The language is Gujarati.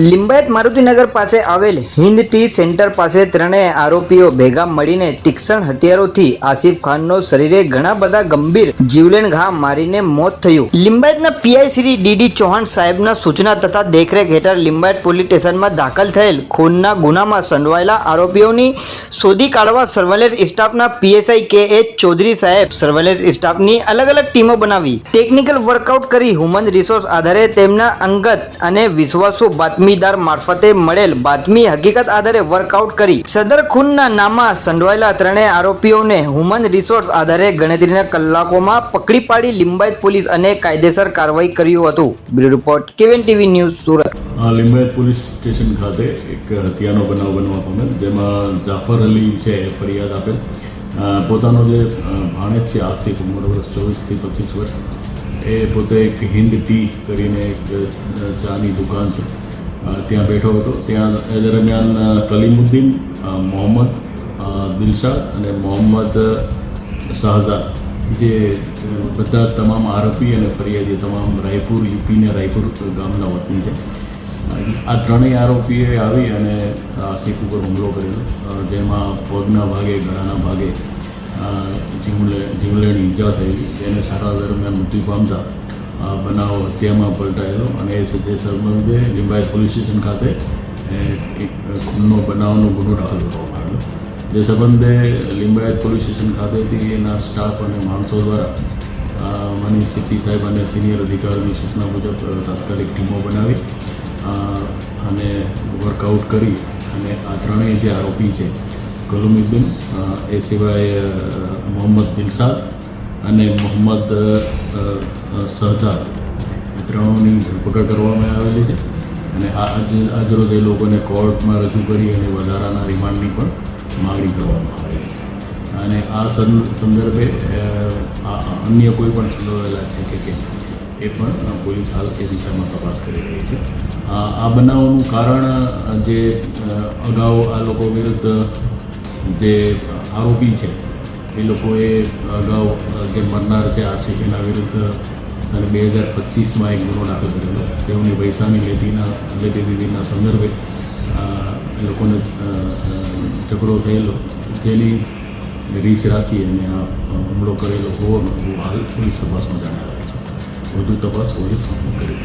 લિંબાયત મારુતિનગર પાસે આવેલ હિન્દ ટી સેન્ટર પાસે ત્રણેય આરોપીઓ ભેગા મળીને તીક્ષ્ણ હથિયારોથી આસિફ ખાનનો શરીરે ઘણા બધા ગંભીર જીવલેણ ઘા મારીને મોત થયું। લિંબાયતના પીઆઈ શ્રી ડીડી ચૌહાણ સાહેબના સૂચના તથા દેખરેખ હેઠળ લિંબાયત પોલીસ સ્ટેશનમાં દાખલ થયેલ ખૂનના ગુનામાં સંડોવાયેલા આરોપીઓની શોધી કાઢવા સર્વેલન્સ સ્ટાફના પીએસઆઈ કે.એચ. ચૌધરી સાહેબ સર્વેલન્સ સ્ટાફની અલગ અલગ ટીમો બનાવી ટેકનિકલ વર્કઆઉટ કરી હ્યુમન રિસોર્સ આધારે તેમના અંગત અને વિશ્વાસુ બાતમીદાર મારફતે મળેલ બાતમી હકીકત આધારે વર્કઆઉટ કરી સદર ખૂનના નામમાં સંડોવાયેલા ત્રણેય આરોપીઓને હ્યુમન રિસોર્સ આધારે ગણતરીના કલાકોમાં પકડી પાડી લિંબાયત પોલીસ અને કાયદેસર કાર્યવાહી કર્યું હતું। Bureau report KVN TV news Surat. Limbayat police station ખાતે એક હત્યાનો બનાવ બનવા પામેલ જેમાં જાફર અલી છે ફરિયાદ આપેલ પોતાનો જે ભાણેજ છે આસિફ ઉંમર વર્ષ 24 થી 25 વર્ષ એ પોતે એક હિન્દ ટી કરીને એક ચાની દુકાન છે ત્યાં બેઠો હતો। ત્યાં એ દરમિયાન કલીમુદ્દીન, મોહમ્મદ દિલશાદ અને મોહમ્મદ શાહજાદ જે બધા તમામ આરોપી અને ફરિયાદી તમામ રાયપુર યુપીના રાયપુર ગામના વતની છે। આ ત્રણેય આરોપીએ આવી અને આસિફ ઉપર હુમલો કરેલો જેમાં પગના ભાગે ગળાના ભાગે જીવલેણ ઈજા થયેલી જેને સારવાર દરમિયાન મૃત્યુ પામતા બનાવ હત્યામાં પલટાયેલો અને એ જે સંબંધે લિંબાયત પોલીસ સ્ટેશન ખાતે એક ખૂનનો બનાવનો ગુનો દાખલ કરવામાં આવેલો। જે સંબંધે લિંબાયત પોલીસ સ્ટેશન ખાતેથી એના સ્ટાફ અને માણસો દ્વારા મનીષ સિટ્ટી સાહેબ અને સિનિયર અધિકારીઓની સૂચના મુજબ તાત્કાલિક ટીમો બનાવી અને વર્કઆઉટ કરી અને આ ત્રણેય જે આરોપી છે કલીમુદ્દીન એ સિવાય મોહમ્મદ દિલશાદ અને મોહમ્મદ શાહજાદ ત્રણોની ધરપકડ કરવામાં આવેલી છે અને આજરોજ એ લોકોને કોર્ટમાં રજૂ કરી અને વધારાના રિમાન્ડની પણ માગણી કરવામાં આવેલી છે અને આ સંદર્ભે અન્ય કોઈ પણ સંડોવાયેલા છે કે કેમ એ પણ પોલીસ હાલ એ દિશામાં તપાસ કરી રહી છે। આ બનાવનું કારણ જે અગાઉ આ લોકો વિરુદ્ધ જે આરોપી છે એ લોકોએ અગાઉ જે મરનાર છે આસિફ એના વિરુદ્ધ 2025માં એક ગુનો દાખલ કરેલો તેઓની પૈસાની લેતી દીધીના સંદર્ભે એ લોકોને ઝઘડો થયેલો જેની રીસ રાખી અને આ હુમલો કરેલો હોવાનું હાલ પોલીસ તપાસમાં જણાવેલ છે। વધુ તપાસ પોલીસ કરી